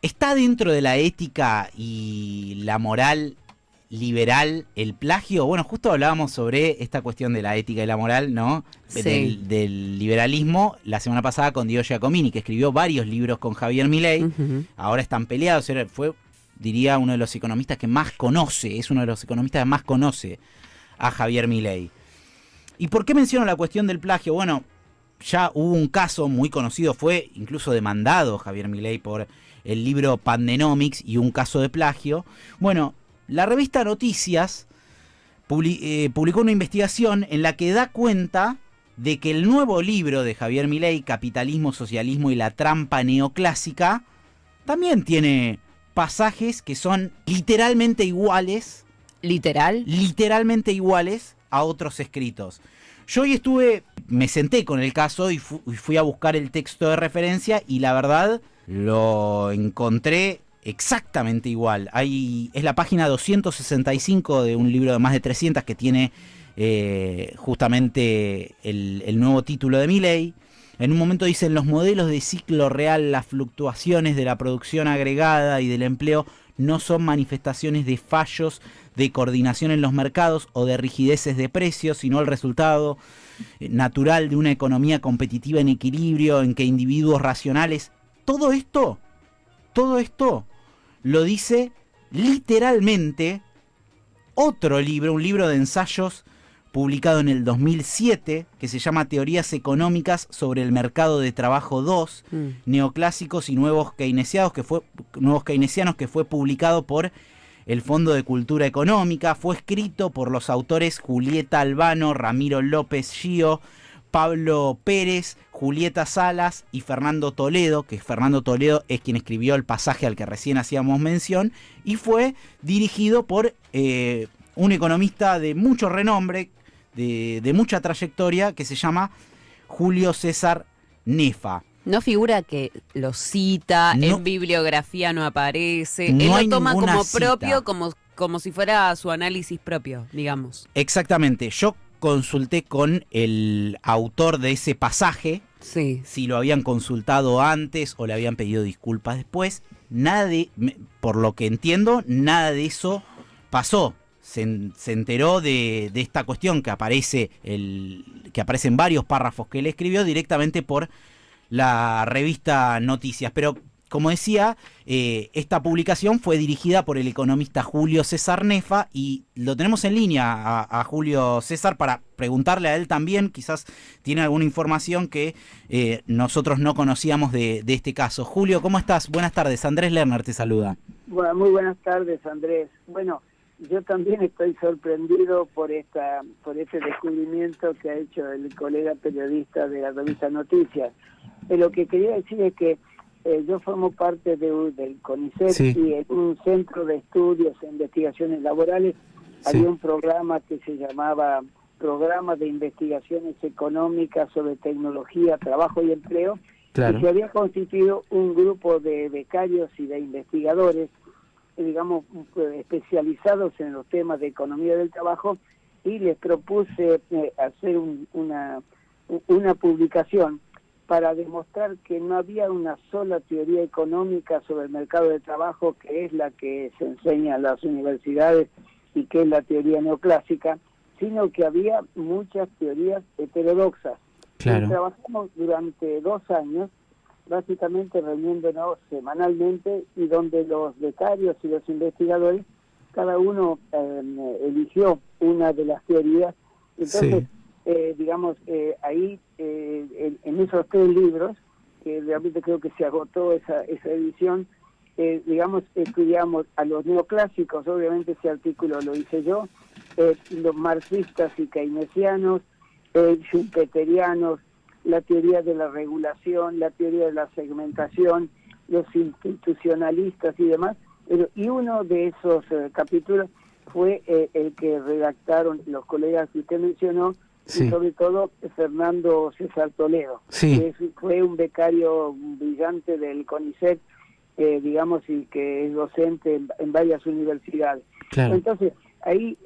¿Está dentro de la ética y la moral liberal el plagio? Bueno, justo hablábamos sobre esta cuestión de la ética y la moral, ¿no? Sí. Del liberalismo la semana pasada con Diego Giacomini, que escribió varios libros con Javier Milei. Ahora están peleados. Fue, diría, uno de los economistas que más conoce, es uno de los economistas que más conoce a Javier Milei. ¿Y por qué menciono la cuestión del plagio? Bueno, ya hubo un caso muy conocido, fue incluso demandado Javier Milei por el libro Pandenomics y un caso de plagio. Bueno, la revista Noticias publicó una investigación en la que da cuenta de que el nuevo libro de Javier Milei, Capitalismo, Socialismo y la Trampa Neoclásica, también tiene pasajes que son literalmente iguales. ¿Literal? Literalmente iguales a otros escritos. Yo hoy me senté con el caso y fui a buscar el texto de referencia y la verdad lo encontré exactamente igual. Es la página 265 de un libro de más de 300 que tiene justamente el nuevo título de Milei. En un momento dicen: los modelos de ciclo real, las fluctuaciones de la producción agregada y del empleo no son manifestaciones de fallos de coordinación en los mercados o de rigideces de precios, sino el resultado natural de una economía competitiva en equilibrio, en que individuos racionales... Todo esto lo dice literalmente otro libro, un libro de ensayos publicado en el 2007, que se llama Teorías Económicas sobre el Mercado de Trabajo 2, Neoclásicos y Nuevos Keynesianos, que fue publicado por el Fondo de Cultura Económica. Fue escrito por los autores Julieta Albano, Ramiro López Gio, Pablo Pérez, Julieta Salas y Fernando Toledo, que Fernando Toledo es quien escribió el pasaje al que recién hacíamos mención, y fue dirigido por un economista de mucho renombre, de mucha trayectoria, que se llama Julio César Nefa. No figura que lo cita, No, en bibliografía no aparece, no él hay lo toma ninguna como cita. propio, como si fuera su análisis propio, digamos. Exactamente, yo consulté con el autor de ese pasaje, Sí. si lo habían consultado antes o le habían pedido disculpas después. Por lo que entiendo, nada de eso pasó. Se enteró de esta cuestión que aparece en varios párrafos que él escribió directamente por la revista Noticias. Pero, como decía, esta publicación fue dirigida por el economista Julio César Nefa y lo tenemos en línea a Julio César para preguntarle a él también. Quizás tiene alguna información que nosotros no conocíamos de este caso. Julio, ¿cómo estás? Buenas tardes. Andrés Lerner te saluda. Bueno, muy buenas tardes, Andrés. Bueno, yo también estoy sorprendido por este descubrimiento que ha hecho el colega periodista de la revista Noticias. Lo que quería decir es que yo formo parte del CONICET, sí, y en un centro de estudios e investigaciones laborales había un programa que se llamaba Programa de Investigaciones Económicas sobre Tecnología, Trabajo y Empleo, y se había constituido un grupo de becarios y de investigadores, digamos, especializados en los temas de economía del trabajo, y les propuse hacer una publicación para demostrar que no había una sola teoría económica sobre el mercado de trabajo, que es la que se enseña en las universidades y que es la teoría neoclásica, sino que había muchas teorías heterodoxas. Claro. Y trabajamos durante 2 años, básicamente reuniéndonos semanalmente, y donde los becarios y los investigadores, cada uno eligió una de las teorías. Entonces, ahí, en esos 3 libros, que realmente creo que se agotó esa edición, estudiamos a los neoclásicos, obviamente ese artículo lo hice yo, los marxistas y keynesianos, schumpeterianos, la teoría de la regulación, la teoría de la segmentación, los institucionalistas y demás, y uno de esos capítulos fue el que redactaron los colegas que usted mencionó, y sobre todo Fernando César Toledo, que fue un becario brillante del CONICET, y que es docente en varias universidades. Claro. Entonces, ahí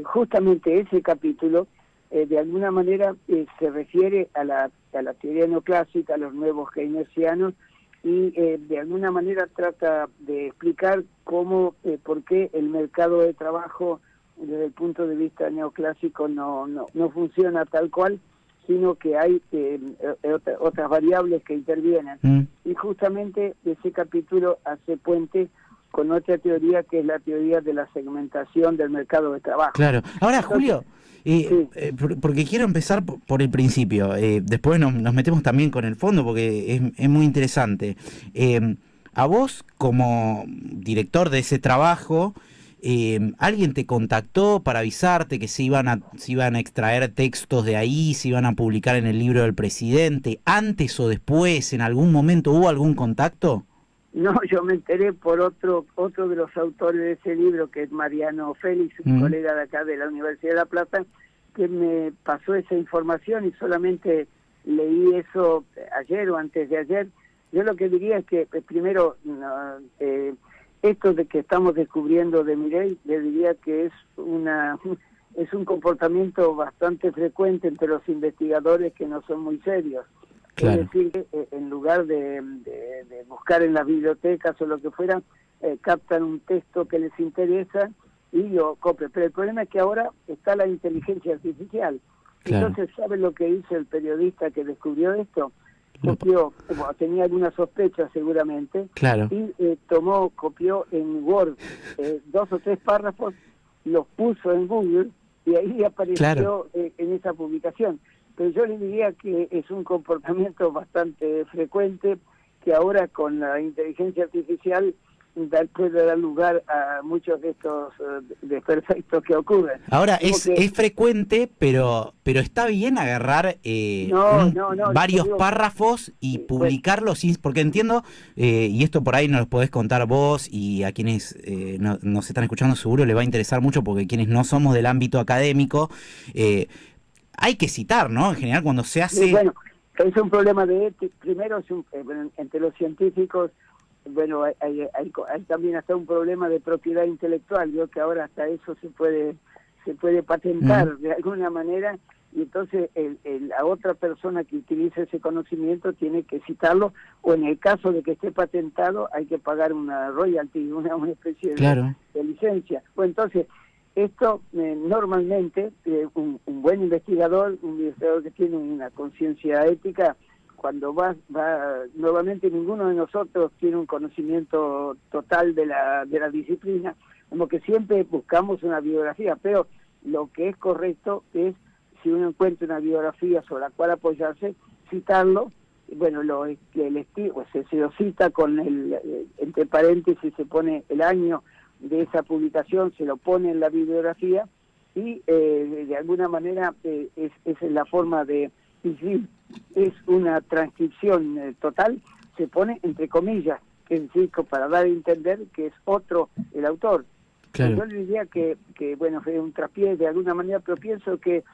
justamente ese capítulo de alguna manera se refiere a la teoría neoclásica, a los nuevos keynesianos, y de alguna manera trata de explicar cómo, por qué el mercado de trabajo desde el punto de vista neoclásico no funciona tal cual, sino que hay otras variables que intervienen. Y justamente ese capítulo hace puente con otra teoría, que es la teoría de la segmentación del mercado de trabajo. Claro. Ahora, Entonces, Julio, sí. porque quiero empezar por el principio, después nos metemos también con el fondo, porque es muy interesante. A vos, como director de ese trabajo, ¿alguien te contactó para avisarte que se iban a extraer textos de ahí, se iban a publicar en el libro del presidente? ¿Antes o después, en algún momento, hubo algún contacto? No, yo me enteré por otro de los autores de ese libro, que es Mariano Félix, un colega de acá de la Universidad de La Plata, que me pasó esa información y solamente leí eso ayer o antes de ayer. Yo lo que diría es que primero, esto de que estamos descubriendo de Milei, le diría que es un comportamiento bastante frecuente entre los investigadores que no son muy serios. Claro. Es decir, que en lugar de buscar en las bibliotecas o lo que fuera, captan un texto que les interesa y lo copian. Pero el problema es que ahora está la inteligencia artificial. Claro. Entonces, ¿sabe lo que hizo el periodista que descubrió esto? Copió, tenía alguna sospecha seguramente, Claro. y copió en Word 2 o 3 párrafos, los puso en Google y ahí apareció, Claro, en esa publicación. Pero yo le diría que es un comportamiento bastante frecuente, que ahora con la inteligencia artificial puede dar lugar a muchos de estos desperfectos que ocurren. Ahora Como que es frecuente, pero está bien agarrar varios digo, párrafos y publicarlos, porque entiendo, y esto por ahí nos lo podés contar vos, y a quienes nos están escuchando seguro le va a interesar mucho, porque quienes no somos del ámbito académico, hay que citar, ¿no? En general cuando se hace... Sí, bueno, es un problema de ética. Primero, entre los científicos, bueno, hay también hasta un problema de propiedad intelectual. Yo que ahora hasta eso se puede patentar de alguna manera, y entonces la otra persona que utilice ese conocimiento tiene que citarlo, o en el caso de que esté patentado hay que pagar una royalty, una especie de licencia. Bueno, entonces esto normalmente un buen investigador, un investigador que tiene una conciencia ética, cuando normalmente ninguno de nosotros tiene un conocimiento total de la disciplina, como que siempre buscamos una biografía, pero lo que es correcto es, si uno encuentra una biografía sobre la cual apoyarse, citarlo. Bueno, se lo cita con entre paréntesis, se pone el año de esa publicación, se lo pone en la bibliografía, y de alguna manera es la forma de, y si es una transcripción total, se pone entre comillas, es decir, para dar a entender que es otro el autor. Claro. Yo le diría que bueno, fue un traspié de alguna manera, pero pienso que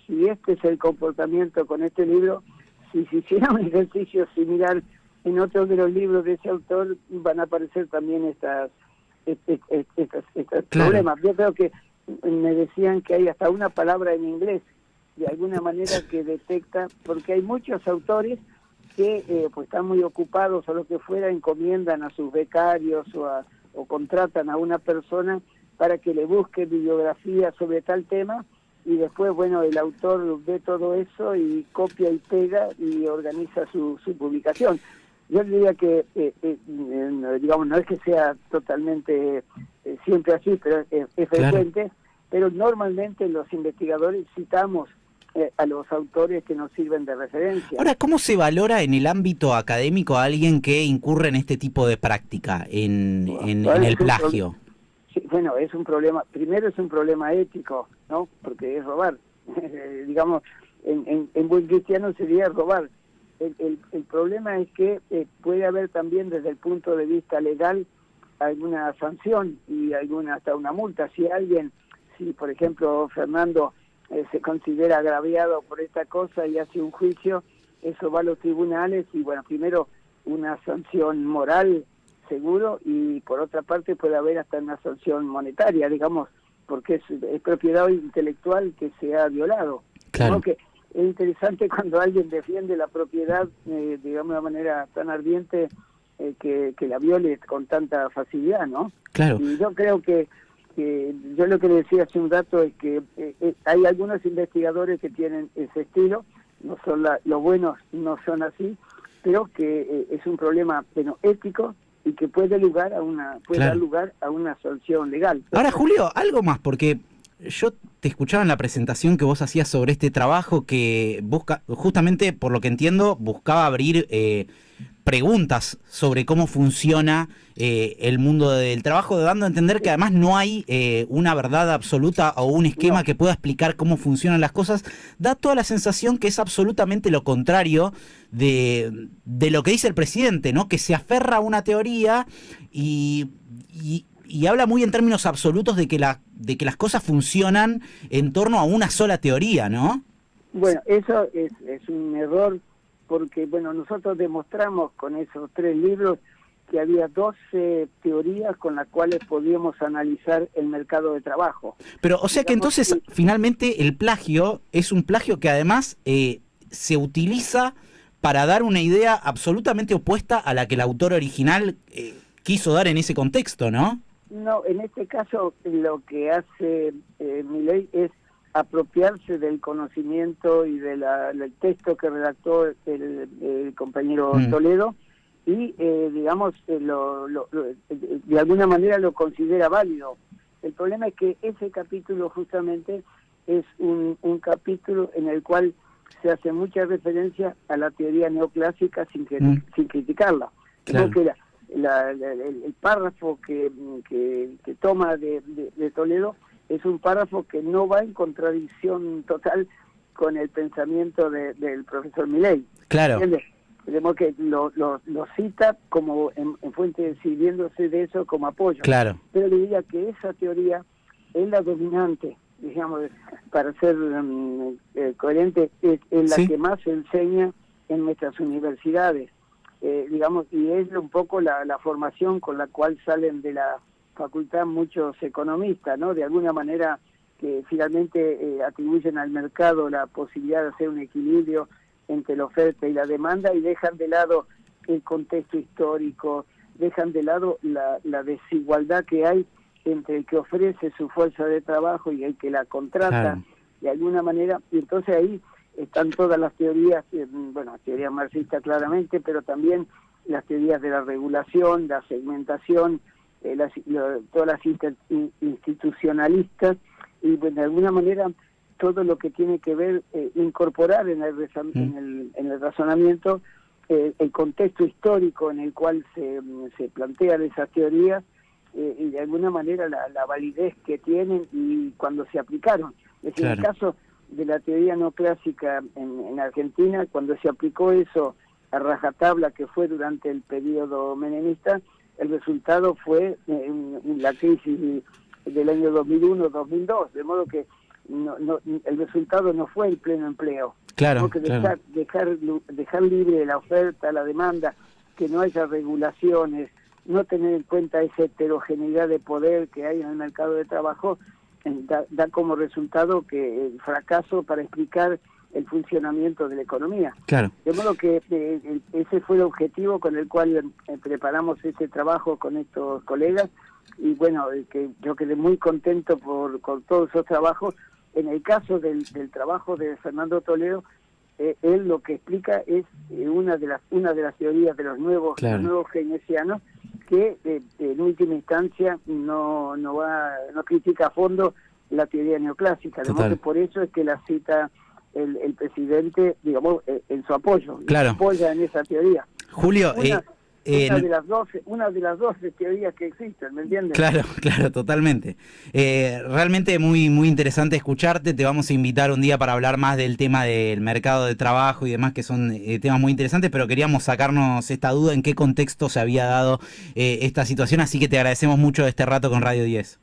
si este es el comportamiento con este libro, si se hiciera un ejercicio similar en otros de los libros de ese autor, van a aparecer también estos problemas. Yo creo que me decían que hay hasta una palabra en inglés, de alguna manera, que detecta, porque hay muchos autores que pues están muy ocupados o lo que fuera, encomiendan a sus becarios o contratan a una persona para que le busque bibliografía sobre tal tema, y después, bueno, el autor ve todo eso y copia y pega y organiza su publicación. Yo diría que, digamos, no es que sea totalmente siempre así, pero es frecuente, pero normalmente los investigadores citamos a los autores que nos sirven de referencia. Ahora, ¿cómo se valora en el ámbito académico a alguien que incurre en este tipo de práctica, en el plagio? Sí, bueno, es un problema, primero es un problema ético, ¿no? Porque es robar. Digamos, en buen cristiano sería robar. El problema es que puede haber también, desde el punto de vista legal, alguna sanción y hasta una multa. Si por ejemplo Fernando se considera agraviado por esta cosa y hace un juicio, eso va a los tribunales, y bueno, primero una sanción moral seguro, y por otra parte puede haber hasta una sanción monetaria, digamos, porque es propiedad intelectual que se ha violado. Claro. ¿No? Que es interesante cuando alguien defiende la propiedad, digamos, de una manera tan ardiente, que la viole con tanta facilidad, ¿no? Claro. Y yo creo que yo lo que le decía hace un rato es que hay algunos investigadores que tienen ese estilo, no son los buenos no son así, pero que es un problema ético y que puede dar lugar a una solución legal. Ahora, Julio, algo más, porque yo te escuchaba en la presentación que vos hacías sobre este trabajo que busca, justamente por lo que entiendo, buscaba abrir preguntas sobre cómo funciona el mundo del trabajo, dando a entender que además no hay una verdad absoluta o un esquema que pueda explicar cómo funcionan las cosas. Da toda la sensación que es absolutamente lo contrario de lo que dice el presidente, ¿no? Que se aferra a una teoría y habla muy en términos absolutos de que las cosas funcionan en torno a una sola teoría, ¿no? Bueno, eso es un error, porque bueno, nosotros demostramos con esos 3 libros que había 12 teorías con las cuales podíamos analizar el mercado de trabajo. Pero, o sea que entonces, finalmente, el plagio es un plagio que además se utiliza para dar una idea absolutamente opuesta a la que el autor original quiso dar en ese contexto, ¿no? No, en este caso lo que hace Milei es apropiarse del conocimiento y del texto que redactó el compañero Toledo y, digamos, de alguna manera lo considera válido. El problema es que ese capítulo justamente es un capítulo en el cual se hace mucha referencia a la teoría neoclásica sin criticarla. Claro. Creo que el párrafo que toma de Toledo es un párrafo que no va en contradicción total con el pensamiento del profesor Milei. Claro. ¿Entiendes? Tenemos que lo cita como en fuente, sirviéndose de eso como apoyo. Claro. Pero le diría que esa teoría es la dominante, digamos, para ser coherente, es la que más se enseña en nuestras universidades. Digamos, y es un poco la formación con la cual salen de la facultad muchos economistas, ¿no? De alguna manera que finalmente atribuyen al mercado la posibilidad de hacer un equilibrio entre la oferta y la demanda y dejan de lado el contexto histórico, dejan de lado la desigualdad que hay entre el que ofrece su fuerza de trabajo y el que la contrata, de alguna manera, y entonces ahí están todas las teorías, teoría marxista claramente, pero también las teorías de la regulación, la segmentación, todas las institucionalistas, y de alguna manera todo lo que tiene que ver, incorporar en el razonamiento el contexto histórico en el cual se plantean esas teorías, y de alguna manera la validez que tienen y cuando se aplicaron. Es decir, en el caso de la teoría no clásica en Argentina, cuando se aplicó eso a rajatabla, que fue durante el periodo menemista, el resultado fue la crisis del año 2001-2002, de modo que el resultado no fue el pleno empleo. Claro, que dejar libre la oferta, la demanda, que no haya regulaciones, no tener en cuenta esa heterogeneidad de poder que hay en el mercado de trabajo, da como resultado que el fracaso para explicar el funcionamiento de la economía. Claro. De modo que ese fue el objetivo con el cual preparamos este trabajo con estos colegas, y bueno, que yo quedé muy contento con todos esos trabajos. En el caso del trabajo de Fernando Toledo, él lo que explica es una de las teorías de los nuevos keynesianos, que en última instancia no critica a fondo la teoría neoclásica. De modo que por eso es que la cita el presidente, digamos, en su apoyo, apoya en esa teoría. Julio, una de las 12 teorías que existen, ¿me entiendes? Claro, totalmente. Realmente muy, muy interesante escucharte. Te vamos a invitar un día para hablar más del tema del mercado de trabajo y demás, que son temas muy interesantes, pero queríamos sacarnos esta duda en qué contexto se había dado esta situación, así que te agradecemos mucho este rato con Radio 10.